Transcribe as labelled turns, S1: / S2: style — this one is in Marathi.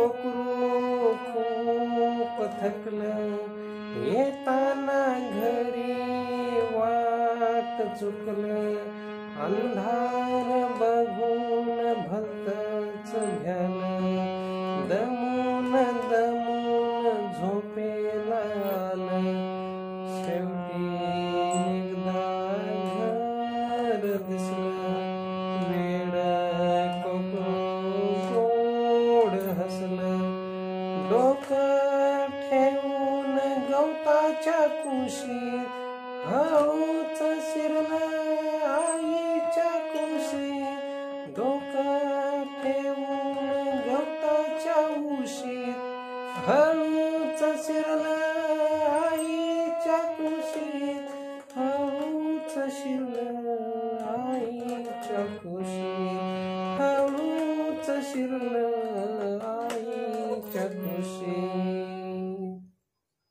S1: कोकरू खूप थकलं, येताना घरी वाट चुकलं, अंधार बघून भलतंच भ्यालं, दमून दमून झोपेला आलं, शेवटी एकदा घर दिसलं, वेडं कोकरू गोड हसलं, डोकं ठेवून गवताच्या कुशीत हळूच शिरलं आईच्या कुशीत, डोकं ठेवून गवताच्या उशीत हळूच शिरलं आईच्या कुशीत, हळूच शिरलं आईच्या कुशीत, हळूच शिरलं आईच्या कुशीत.